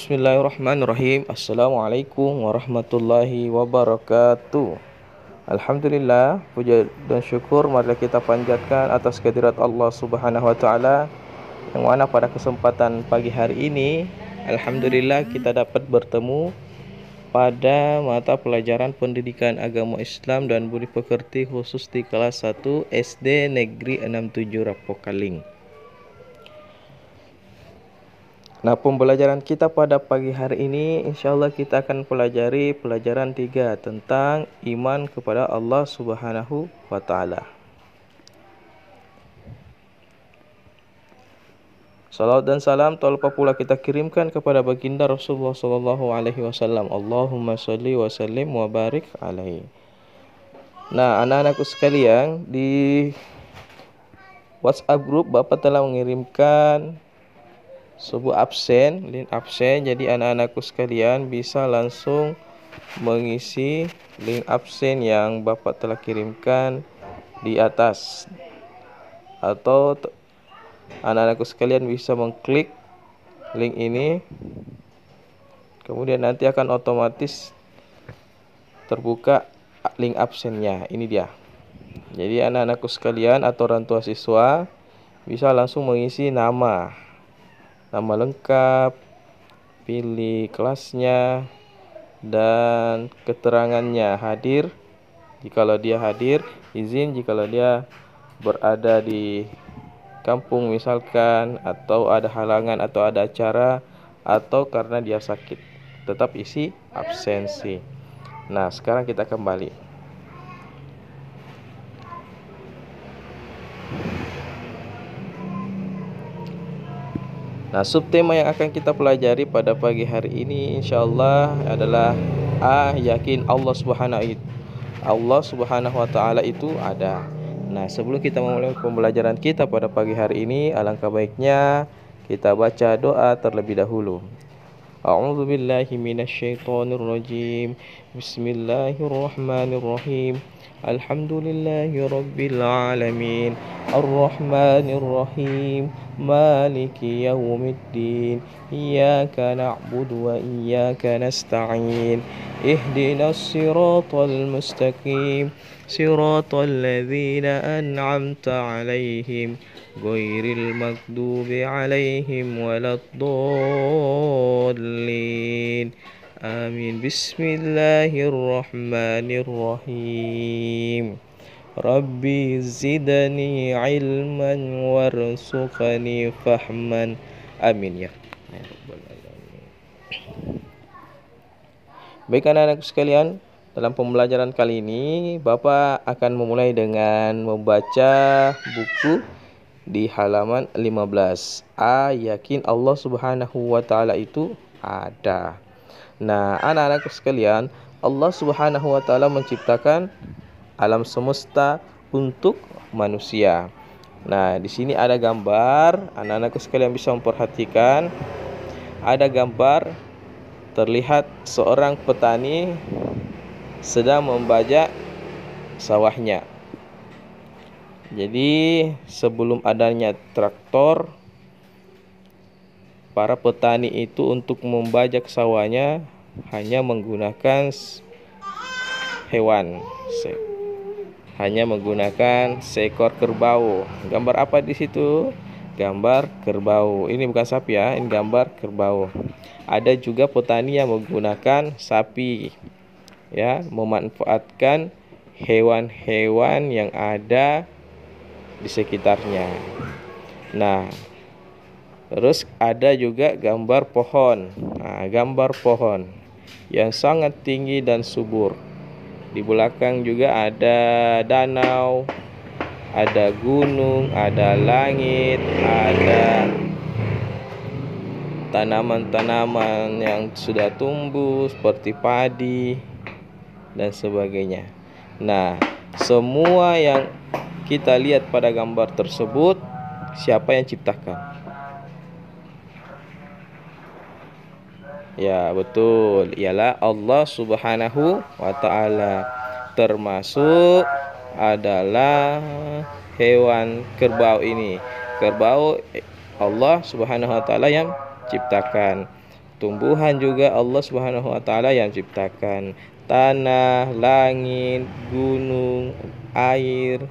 Bismillahirrahmanirrahim. Assalamualaikum warahmatullahi wabarakatuh. Alhamdulillah, puja dan syukur marilah kita panjatkan atas kehadirat Allah Subhanahu wa taala, yang mana pada kesempatan pagi hari ini alhamdulillah kita dapat bertemu pada mata pelajaran pendidikan agama Islam dan budi pekerti khusus di kelas 1 SD Negeri 67 Rapokaling. Nah, pembelajaran kita pada pagi hari ini insyaallah kita akan pelajari pelajaran 3 tentang iman kepada Allah Subhanahu wa taala. Salawat dan salam tak lupa pula kita kirimkan kepada baginda Rasulullah sallallahu alaihi wasallam. Allahumma shalli wa sallim wa barik alaihi. Nah, anak-anakku sekalian, di WhatsApp grup Bapak telah mengirimkan sebuah link absen. Jadi anak-anakku sekalian bisa langsung mengisi link absen yang Bapak telah kirimkan di atas, atau anak-anakku sekalian bisa mengklik link ini, kemudian nanti akan otomatis terbuka link absennya. Ini dia. Jadi anak-anakku sekalian atau orang tua siswa bisa langsung mengisi nama lengkap, pilih kelasnya, dan keterangannya hadir jikalau dia hadir, izin jikalau dia berada di kampung misalkan, atau ada halangan atau ada acara, atau karena dia sakit. Tetap isi absensi. Nah, sekarang kita kembali. Nah, subtema yang akan kita pelajari pada pagi hari ini insyaallah adalah yakin Allah Subhanahu wa taala itu ada. Nah, sebelum kita memulai pembelajaran kita pada pagi hari ini, alangkah baiknya kita baca doa terlebih dahulu. A'udzu billahi minasyaitonir rajim. Bismillahirrahmanirrahim. Alhamdulillahi rabbil alamin. Ar-Rahmanir Rahim. Maliki yaumiddin. Iyyaka na'budu wa iyyaka nasta'in. Ihdinas siratal mustaqim. Siratal ladzina an'amta 'alaihim ghairil maghdubi 'alaihim waladdallin. Amin. Bismillahirrahmanirrahim. Rabbi zidni ilman warzuqni fahman. Amin ya. Baik anak-anak sekalian, dalam pembelajaran kali ini Bapak akan memulai dengan membaca buku di halaman 15. Yakin Allah Subhanahu wa taala itu ada. Nah, anak-anak sekalian, Allah Subhanahu wa taala menciptakan alam semesta untuk manusia. Nah, di sini ada gambar, anak-anak sekalian bisa memperhatikan. Ada gambar terlihat seorang petani sedang membajak sawahnya. Jadi, sebelum adanya traktor, para petani itu untuk membajak sawahnya hanya menggunakan hewan. Hanya menggunakan seekor kerbau. Gambar apa di situ? Gambar kerbau. Ini bukan sapi ya, ini gambar kerbau. Ada juga petani yang menggunakan sapi, ya, memanfaatkan hewan-hewan yang ada di sekitarnya. Nah, terus ada juga gambar pohon. Nah, gambar pohon yang sangat tinggi dan subur. Di belakang juga ada danau, ada gunung, ada langit, ada tanaman-tanaman yang sudah tumbuh seperti padi dan sebagainya. Nah, semua yang kita lihat pada gambar tersebut, siapa yang ciptakan? Ya, betul, ialah Allah Subhanahu wa taala. Termasuk adalah hewan kerbau ini. Kerbau Allah Subhanahu wa taala yang ciptakan. Tumbuhan juga Allah Subhanahu wa taala yang ciptakan. Tanah, langit, gunung, air,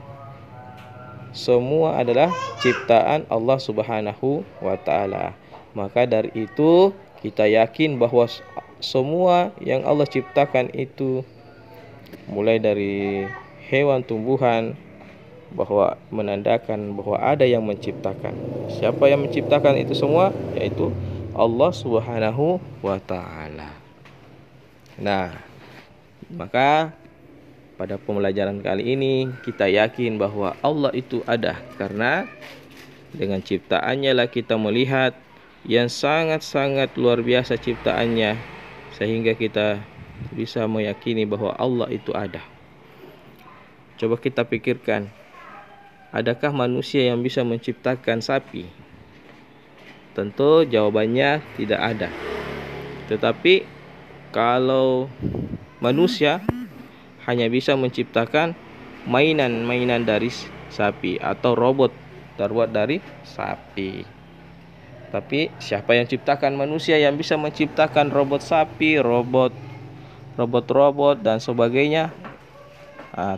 semua adalah ciptaan Allah Subhanahu wa taala. Maka dari itu kita yakin bahwa semua yang Allah ciptakan itu, mulai dari hewan, tumbuhan, bahwa menandakan bahwa ada yang menciptakan. Siapa yang menciptakan itu semua? Yaitu Allah Subhanahu wa taala. Nah, maka pada pembelajaran kali ini kita yakin bahwa Allah itu ada, karena dengan ciptaannya lah kita melihat yang sangat-sangat luar biasa ciptaannya, sehingga kita bisa meyakini bahwa Allah itu ada. Coba kita pikirkan, adakah manusia yang bisa menciptakan sapi? Tentu jawabannya tidak ada. Tetapi kalau manusia hanya bisa menciptakan mainan-mainan dari sapi atau robot terbuat dari sapi. Tapi siapa yang ciptakan manusia yang bisa menciptakan robot sapi, robot dan sebagainya?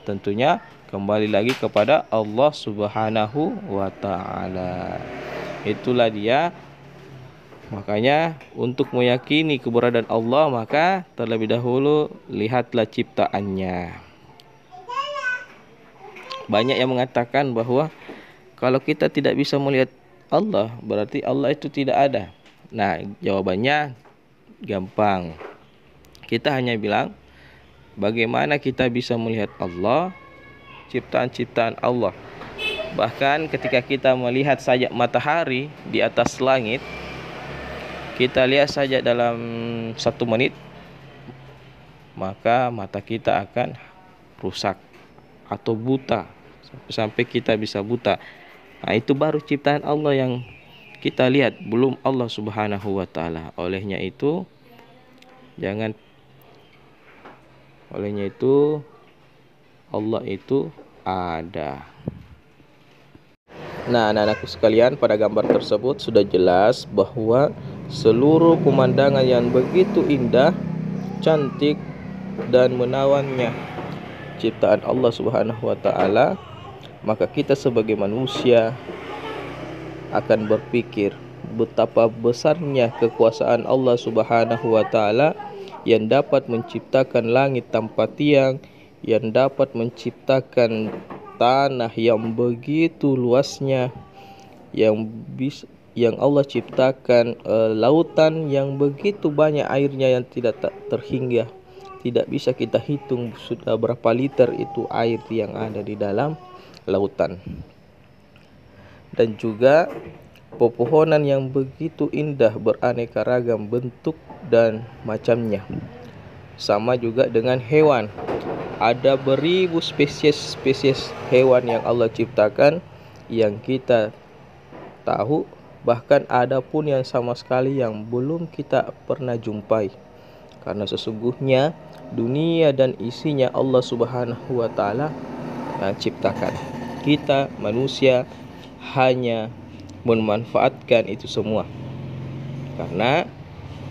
Tentunya kembali lagi kepada Allah Subhanahu wa taala. Itulah dia. Makanya untuk meyakini keberadaan Allah, maka terlebih dahulu lihatlah ciptaannya. Banyak yang mengatakan bahwa kalau kita tidak bisa melihat Allah, berarti Allah itu tidak ada. Nah, jawabannya gampang. Kita hanya bilang, bagaimana kita bisa melihat Allah, ciptaan-ciptaan Allah. Bahkan ketika kita melihat saja matahari di atas langit, kita lihat saja dalam 1 menit, maka mata kita akan rusak atau buta, sampai kita bisa buta. Nah, itu baru ciptaan Allah yang kita lihat, belum Allah Subhanahu wa taala. Olehnya itu Allah itu ada. Nah, anak-anakku sekalian, pada gambar tersebut sudah jelas bahwa seluruh pemandangan yang begitu indah, cantik, dan menawannya ciptaan Allah Subhanahu wa taala, maka kita sebagai manusia akan berpikir betapa besarnya kekuasaan Allah Subhanahu wa taala yang dapat menciptakan langit tanpa tiang, yang dapat menciptakan tanah yang begitu luasnya, yang Allah ciptakan lautan yang begitu banyak airnya yang tidak terhingga, tidak bisa kita hitung sudah berapa liter itu air yang ada di dalam lautan. Dan juga pepohonan yang begitu indah, beraneka ragam bentuk dan macamnya. Sama juga dengan hewan. Ada beribu spesies hewan yang Allah ciptakan yang kita tahu, bahkan ada pun yang sama sekali yang belum kita pernah jumpai. Karena sesungguhnya dunia dan isinya Allah Subhanahu wa taala yang ciptakan. Kita manusia hanya memanfaatkan itu semua. Karena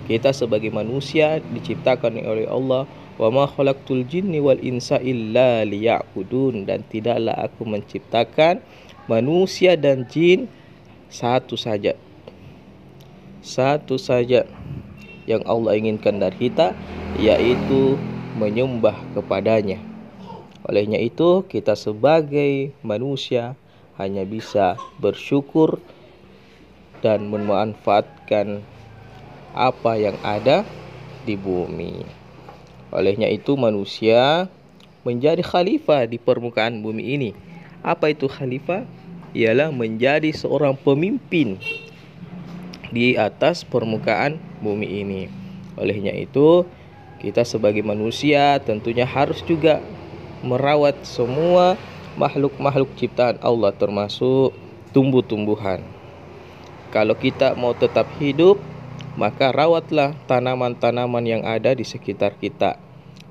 kita sebagai manusia diciptakan oleh Allah, wa ma khalaqtul jinni wal insa illa liya'budun, dan tidaklah aku menciptakan manusia dan jin satu saja yang Allah inginkan dari kita, yaitu menyembah kepadanya. Olehnya itu kita sebagai manusia hanya bisa bersyukur dan memanfaatkan apa yang ada di bumi. Olehnya itu manusia menjadi khalifah di permukaan bumi ini. Apa itu khalifah? Ialah menjadi seorang pemimpin di atas permukaan bumi ini. Olehnya itu kita sebagai manusia tentunya harus juga merawat semua makhluk-makhluk ciptaan Allah, termasuk tumbuh-tumbuhan. Kalau kita mau tetap hidup, maka rawatlah tanaman-tanaman yang ada di sekitar kita.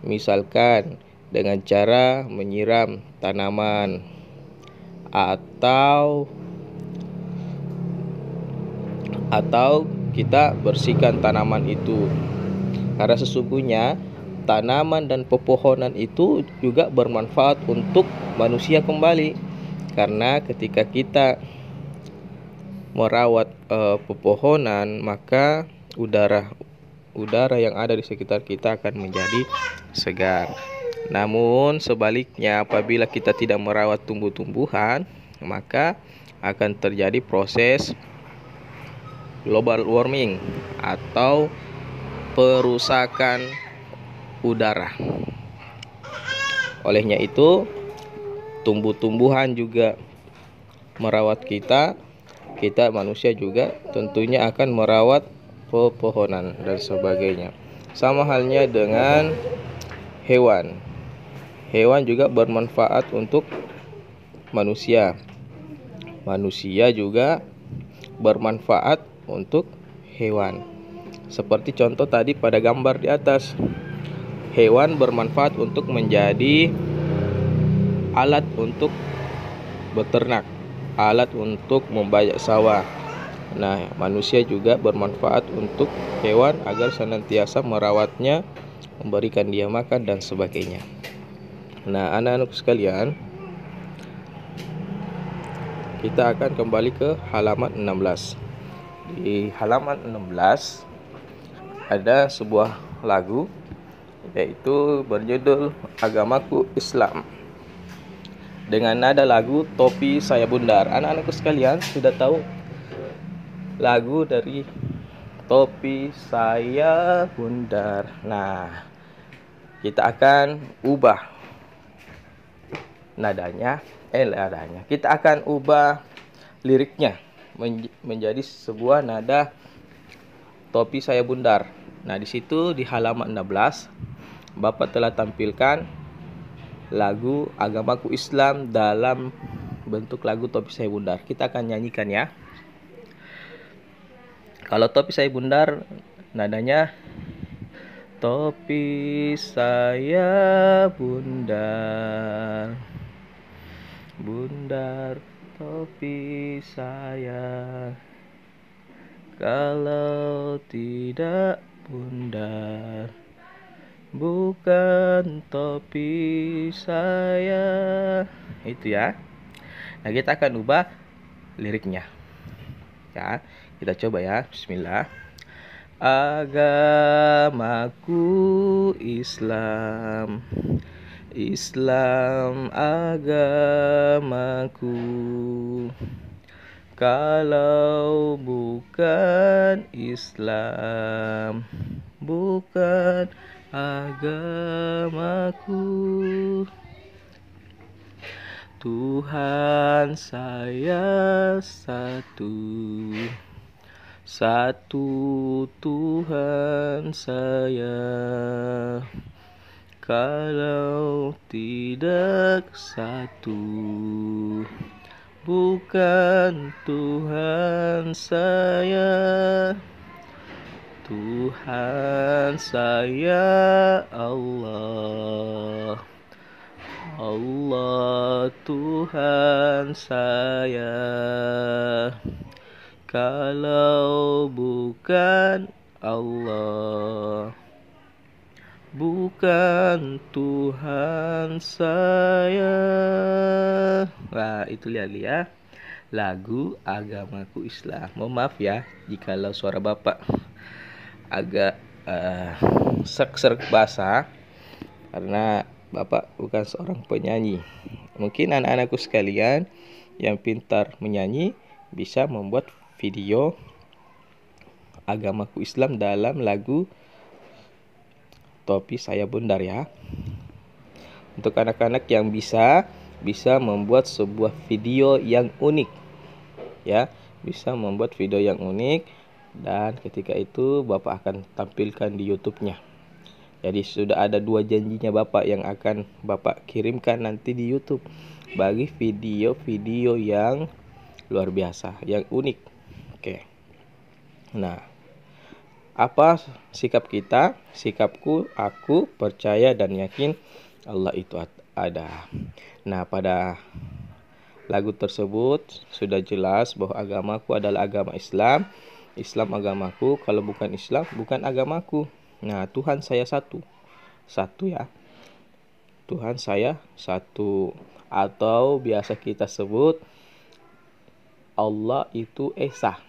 Misalkan dengan cara menyiram tanaman, atau kita bersihkan tanaman itu. Karena sesungguhnya tanaman dan pepohonan itu juga bermanfaat untuk manusia kembali. Karena ketika kita merawat pepohonan, maka udara yang ada di sekitar kita akan menjadi segar. Namun sebaliknya, apabila kita tidak merawat tumbuh-tumbuhan, maka akan terjadi proses global warming atau perusakan udara. Olehnya itu, tumbuh-tumbuhan juga merawat kita manusia juga tentunya akan merawat pepohonan dan sebagainya. Sama halnya dengan hewan. Hewan juga bermanfaat untuk manusia. Manusia juga bermanfaat untuk hewan. Seperti contoh tadi pada gambar di atas. Hewan bermanfaat untuk menjadi alat untuk beternak, alat untuk membajak sawah. Nah, manusia juga bermanfaat untuk hewan agar senantiasa merawatnya, memberikan dia makan dan sebagainya. Nah, anak-anak sekalian, kita akan kembali ke halaman 16. Di halaman 16 ada sebuah lagu, yaitu berjudul Agamaku Islam, dengan nada lagu Topi Saya Bundar. Anak-anakku sekalian sudah tahu lagu dari Topi Saya Bundar. Nah, kita akan ubah nadanya. Kita akan ubah liriknya menjadi sebuah nada Topi Saya Bundar. Nah, di situ di halaman 16 Bapak telah tampilkan lagu Agamaku Islam dalam bentuk lagu Topi Saya Bundar. Kita akan nyanyikan ya. Kalau Topi Saya Bundar, nadanya topi saya bundar, bundar topi saya. Kalau tidak bundar, bukan topi saya. Itu ya. Nah, kita akan ubah liriknya. Ya, kita coba ya. Bismillah. Agamaku Islam, Islam agamaku. Kalau bukan Islam, bukan agamaku. Tuhan saya satu, satu Tuhan saya. Kalau tidak satu, bukan Tuhan saya. Tuhan saya Allah, Allah Tuhan saya. Kalau bukan Allah, bukan Tuhan saya. Nah, itu lihat ya, lagu Agamaku Islam. Mohon maaf ya jikalau suara Bapak agak serak-serak basah, karena Bapak bukan seorang penyanyi. Mungkin anak-anakku sekalian yang pintar menyanyi bisa membuat video Agamaku Islam dalam lagu Topi Saya Bundar ya. Untuk anak-anak yang bisa membuat sebuah video yang unik ya, bisa membuat video yang unik, dan ketika itu Bapak akan tampilkan di YouTube-nya. Jadi sudah ada 2 janjinya Bapak yang akan Bapak kirimkan nanti di YouTube bagi video-video yang luar biasa, yang unik. Oke. Nah, apa sikap kita? Sikapku, aku percaya dan yakin Allah itu ada. Nah, pada lagu tersebut sudah jelas bahwa agamaku adalah agama Islam, Islam agamaku, kalau bukan Islam bukan agamaku. Nah, Tuhan saya satu. Satu ya. Tuhan saya satu. Atau biasa kita sebut Allah itu Esa.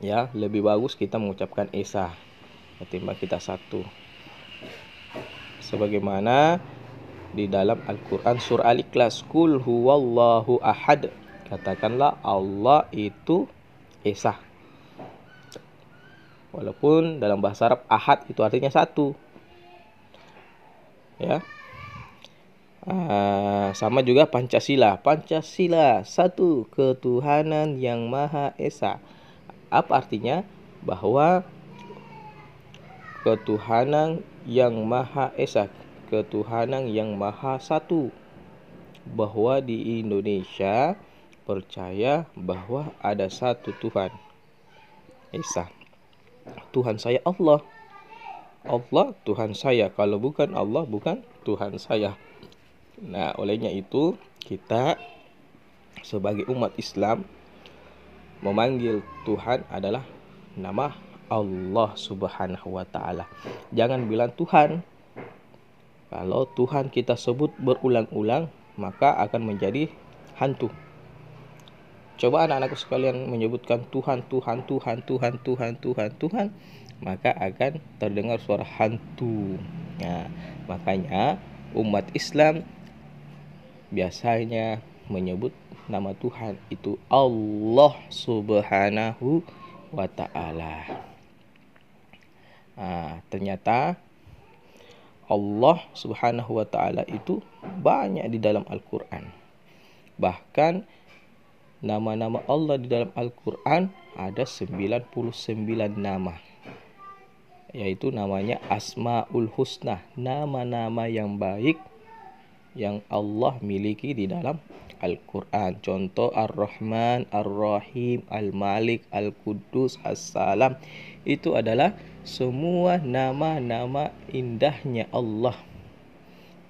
Ya, lebih bagus kita mengucapkan Esa ketimbang kita satu. Sebagaimana di dalam Al-Quran surah Al-Ikhlas, Qul huwallahu ahad. Katakanlah Allah itu Esa. Walaupun dalam bahasa Arab ahad itu artinya satu. Ya. Sama juga Pancasila. Pancasila, satu ketuhanan yang Maha Esa. Apa artinya? Bahwa ketuhanan yang Maha Esa, ketuhanan yang Maha Satu. Bahwa di Indonesia percaya bahwa ada satu Tuhan, Esa. Tuhan saya Allah. Allah Tuhan saya. Kalau bukan Allah, bukan Tuhan saya. Nah, olehnya itu kita sebagai umat Islam memanggil Tuhan adalah nama Allah Subhanahu wa Ta'ala. Jangan bilang Tuhan. Kalau Tuhan kita sebut berulang-ulang, maka akan menjadi hantu. Coba anak-anakku sekalian menyebutkan Tuhan, Tuhan, Tuhan, Tuhan, Tuhan, Tuhan, Tuhan, maka akan terdengar suara hantu. Nah, makanya umat Islam biasanya menyebut nama Tuhan itu Allah Subhanahu wa Ta'ala. Nah, ternyata Allah Subhanahu wa Ta'ala itu banyak di dalam Al-Quran. Bahkan nama-nama Allah di dalam Al-Quran ada 99 nama. Yaitu namanya Asmaul Husna, nama-nama yang baik yang Allah miliki di dalam Al-Quran. Contoh Ar-Rahman, Ar-Rahim, Al-Malik, Al-Quddus, As-Salam. Itu adalah semua nama-nama indahnya Allah.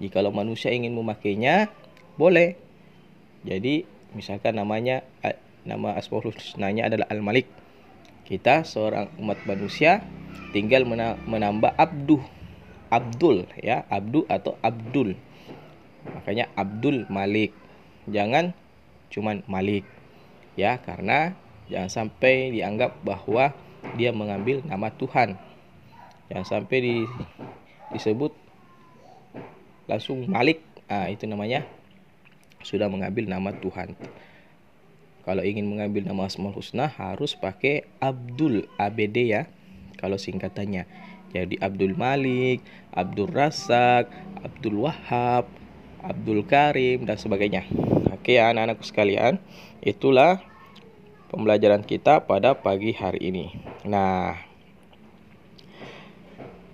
Jikalau manusia ingin memakainya, boleh. Jadi misalkan nama Asmaul Husnanya adalah Al-Malik. Kita seorang umat manusia tinggal menambah Abdul ya, Abdu atau Abdul. Makanya Abdul Malik. Jangan cuman Malik. Ya, karena jangan sampai dianggap bahwa dia mengambil nama Tuhan. Jangan sampai disebut langsung Malik. Itu namanya sudah mengambil nama Tuhan. Kalau ingin mengambil nama Asmaul Husna harus pakai Abdul, ABD ya, kalau singkatannya. Jadi Abdul Malik, Abdul Razak, Abdul Wahab, Abdul Karim, dan sebagainya. Oke ya anak-anakku sekalian, itulah pembelajaran kita pada pagi hari ini. Nah,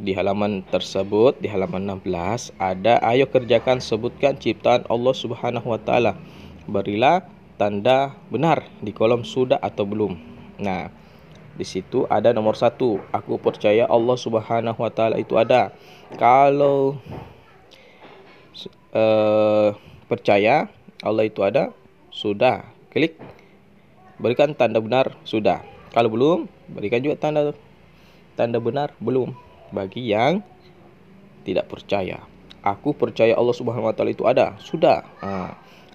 di halaman tersebut, di halaman 16 ada ayo kerjakan sebutkan ciptaan Allah Subhanahu wa Ta'ala. Berilah tanda benar di kolom sudah atau belum. Nah, di situ ada nomor 1, aku percaya Allah Subhanahu wa Ta'ala itu ada. Kalau percaya Allah itu ada, sudah, klik berikan tanda benar, sudah. Kalau belum, berikan juga tanda benar, belum. Bagi yang tidak percaya, aku percaya Allah Subhanahu wa Ta'ala itu ada, sudah.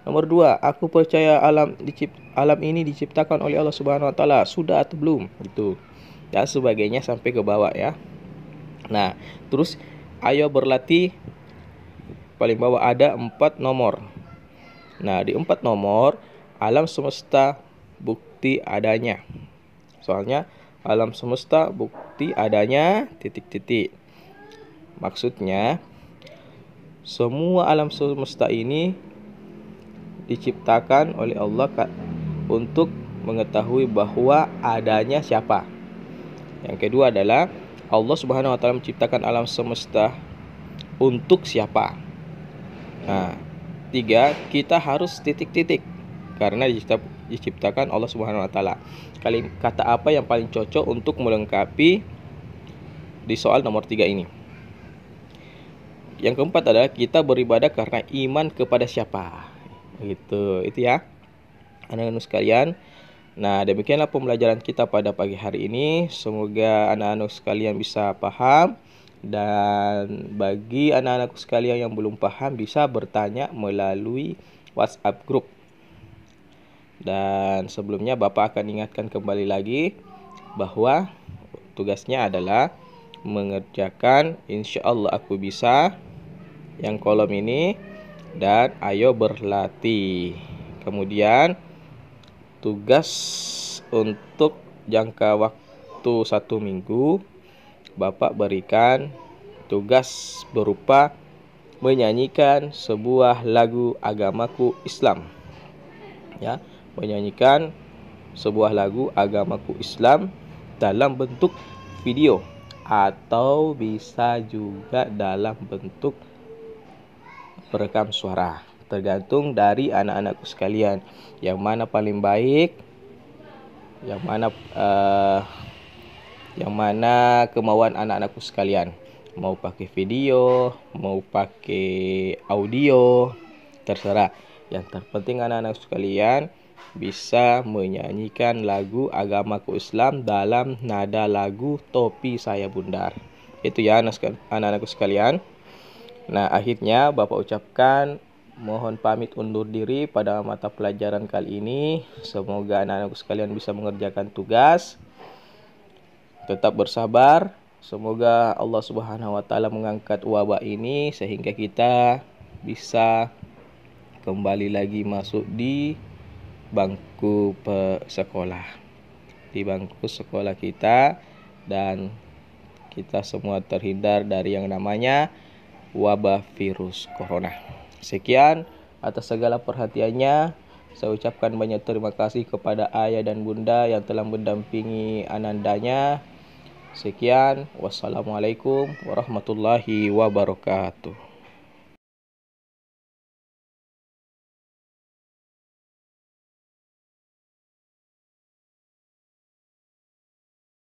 Nomor 2, aku percaya alam ini diciptakan oleh Allah Subhanahu wa Ta'ala, sudah atau belum? Gitu. Dan sebagainya sampai ke bawah ya. Nah, terus ayo berlatih. Paling bawah ada 4 nomor. Nah, di 4 nomor alam semesta bukti adanya. Soalnya alam semesta bukti adanya titik-titik. Maksudnya semua alam semesta ini diciptakan oleh Allah untuk mengetahui bahwa adanya siapa. Yang kedua adalah Allah Subhanahu wa Ta'ala menciptakan alam semesta untuk siapa. Nah, 3, kita harus titik-titik karena diciptakan Allah Subhanahu wa Ta'ala. Kata apa yang paling cocok untuk melengkapi di soal nomor 3 ini? Yang keempat adalah kita beribadah karena iman kepada siapa. Itu ya. Anak-anak sekalian, Nah, demikianlah pembelajaran kita pada pagi hari ini. Semoga anak-anak sekalian bisa paham. Dan bagi anak-anakku sekalian yang belum paham, bisa bertanya melalui WhatsApp group. Dan sebelumnya Bapak akan ingatkan kembali lagi bahwa tugasnya adalah mengerjakan insya Allah aku bisa yang kolom ini dan ayo berlatih. Kemudian tugas untuk jangka waktu 1 minggu, Bapak berikan tugas berupa menyanyikan sebuah lagu agamaku Islam. Ya, menyanyikan sebuah lagu agamaku Islam dalam bentuk video atau bisa juga dalam bentuk perekam suara. Tergantung dari anak-anakku sekalian yang mana paling baik, yang mana kemauan anak-anakku sekalian. Mau pakai video, mau pakai audio, terserah. Yang terpenting anak-anak sekalian bisa menyanyikan lagu agamaku Islam dalam nada lagu Topi Saya Bundar. Itu ya anak-anakku sekalian. Nah, akhirnya Bapak ucapkan mohon pamit undur diri pada mata pelajaran kali ini. Semoga anak-anakku sekalian bisa mengerjakan tugas. Tetap bersabar. Semoga Allah Subhanahu wa taala mengangkat wabah ini sehingga kita bisa kembali lagi masuk di bangku sekolah. Di bangku sekolah kita, dan kita semua terhindar dari yang namanya wabah virus corona. Sekian atas segala perhatiannya. Saya ucapkan banyak terima kasih kepada ayah dan bunda yang telah mendampingi anandanya. Sekian, wassalamualaikum warahmatullahi wabarakatuh.